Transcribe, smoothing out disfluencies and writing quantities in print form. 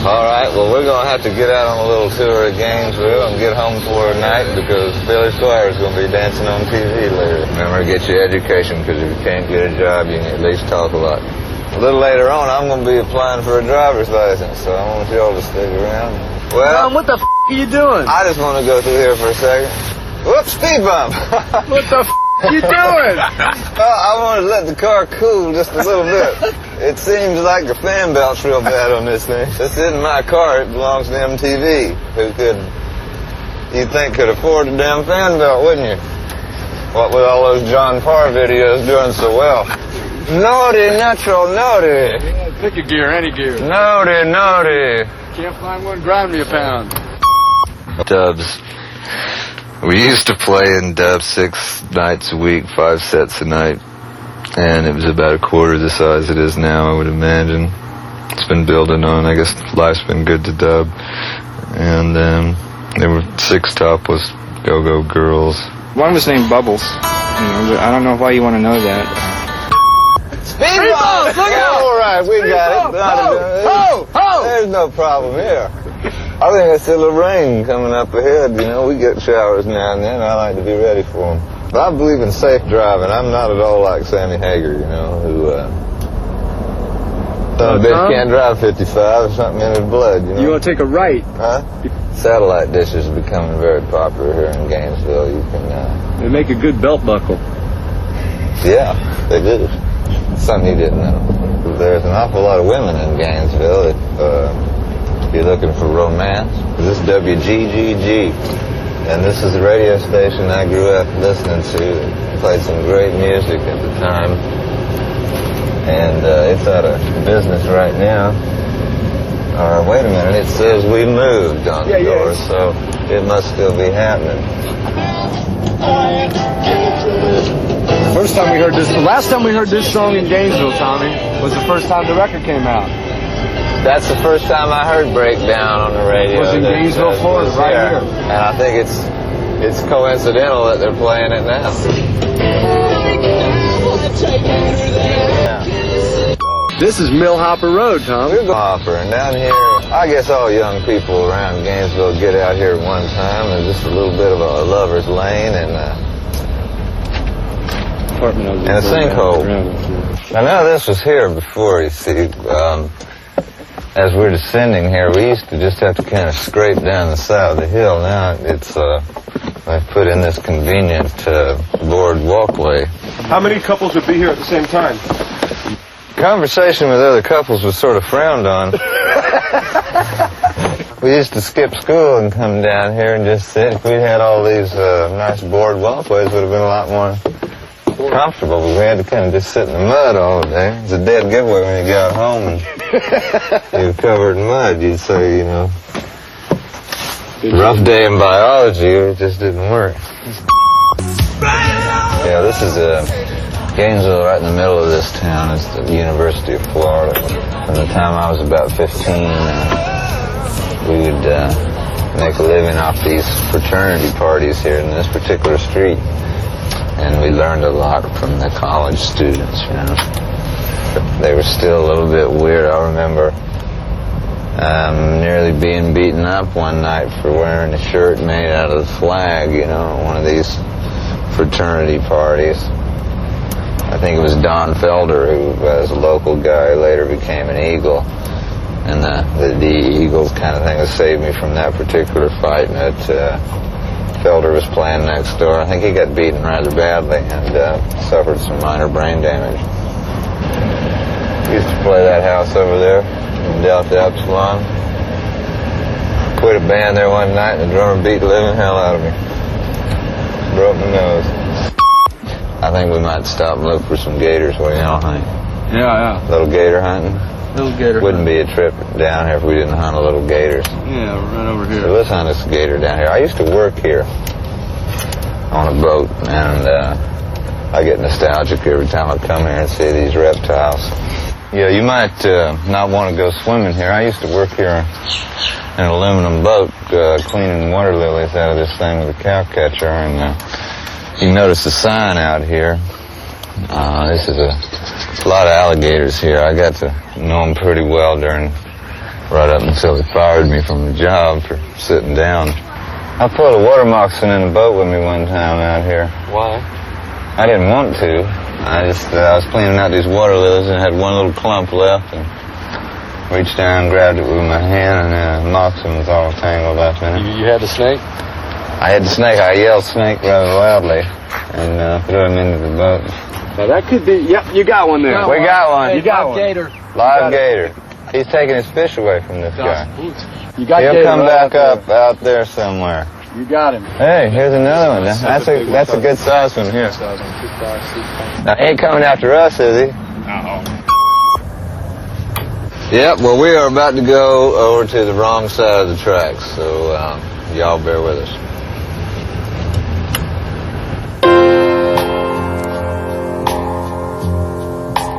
All right, well, we're going to have to get out on a little tour of Gainesville and get home for a night because Billy Squire's going to be dancing on TV later. Remember, get your education, because if you can't get a job, you can at least talk a lot. A little later on, I'm going to be applying for a driver's license, so I want y'all to stick around. Well, Tom, what the are you doing? I just want to go through here for a second. Whoops, speed bump. What the are you doing? Well, I wanted to let the car cool just a little bit. It seems like the fan belt's real bad on this thing. This isn't my car, it belongs to MTV, who you'd think could afford a damn fan belt, wouldn't you? What with all those John Parr videos doing so well. Naughty, natural, naughty. Yeah, pick a gear, any gear. Naughty, naughty. Can't find one, grind me a pound. Dubs. We used to play in dubs 6 nights a week, 5 sets a night. And it was about a quarter the size it is now, I would imagine. It's been building on. I guess life's been good to dub. And there were 6 topless go-go girls. One was named Bubbles. I don't know why you want to know that. Speed bump! Look out! All right, we got it. Ho! Ho! There's no problem here. I think it's still a rain coming up ahead. You know, we get showers now and then. I like to be ready for them. But I believe in safe driving. I'm not at all like Sammy Hagar, you know, who some bitch can't drive 55. There's something in his blood, you know. You want to take a right? Huh? Satellite dishes are becoming very popular here in Gainesville. You can They make a good belt buckle. yeah, they do. Something you didn't know. There's an awful lot of women in Gainesville. If you're looking for romance, this is WGGG. And this is the radio station I grew up listening to. It played some great music at the time. And it's out of business right now. Wait a minute, it says we moved on the door, so it must still be happening. The last time we heard this song in Gainesville, Tommy, was the first time the record came out. That's the first time I heard Breakdown on the radio. It was in Gainesville, Florida, right here. And I think it's coincidental that they're playing it now. Yeah. This is Millhopper Road, Tom. We're Millhopper, and down here, I guess all young people around Gainesville get out here at one time. There's just a little bit of a lover's lane and a sinkhole. I know this was here before, you see. As we're descending here, we used to just have to kind of scrape down the side of the hill. Now it's they've put in this convenient board walkway. How many couples would be here at the same time? Conversation with other couples was sort of frowned on. We used to skip school and come down here and just sit. If we'd had all these nice board walkways, it would have been a lot more comfortable, but we had to kind of just sit in the mud all day. It was a dead giveaway when you got home and you were covered in mud. You'd say, you know, rough day in biology, it just didn't work. Yeah, this is Gainesville, right in the middle of this town. It's the University of Florida. From the time I was about 15, we would make a living off these fraternity parties here in this particular street. And we learned a lot from the college students, you know. They were still a little bit weird. I remember nearly being beaten up one night for wearing a shirt made out of the flag, you know, at one of these fraternity parties. I think it was Don Felder, who was a local guy, later became an Eagle. And the Eagle kind of thing that saved me from that particular fight. And Felder was playing next door. I think he got beaten rather badly and suffered some minor brain damage. We used to play that house over there in Delta Epsilon. Quit a band there one night and the drummer beat the living hell out of me. Broke my nose. I think we might stop and look for some gators. What do y'all think? Yeah. Little gator hunting? Little gator. Wouldn't be a trip down here if we didn't hunt a little gators. Yeah, right over here. So let's hunt this gator down here. I used to work here on a boat, and I get nostalgic every time I come here and see these reptiles. Yeah, you might not want to go swimming here. I used to work here in an aluminum boat cleaning water lilies out of this thing with a cow catcher, and you notice the sign out here. This is a lot of alligators here. I got to know them pretty well during right up until he fired me from the job for sitting down. I put a water moccasin in a boat with me one time out here. Why? I didn't want to. I was cleaning out these water lilies and had one little clump left and reached down and grabbed it with my hand, and the moccasin was all tangled up in it. You had the snake? I had the snake. I yelled snake rather loudly and threw him into the boat. Now that could be, yep, you got one there. We got one. You got one. Gator. Live gator. He's taking his fish away from this guy. You got He'll Gator come right back up out there somewhere. You got him. Hey, here's another one. That's a good size one here. Now, he ain't coming after us, is he? Yep, well, we are about to go over to the wrong side of the tracks, so y'all bear with us.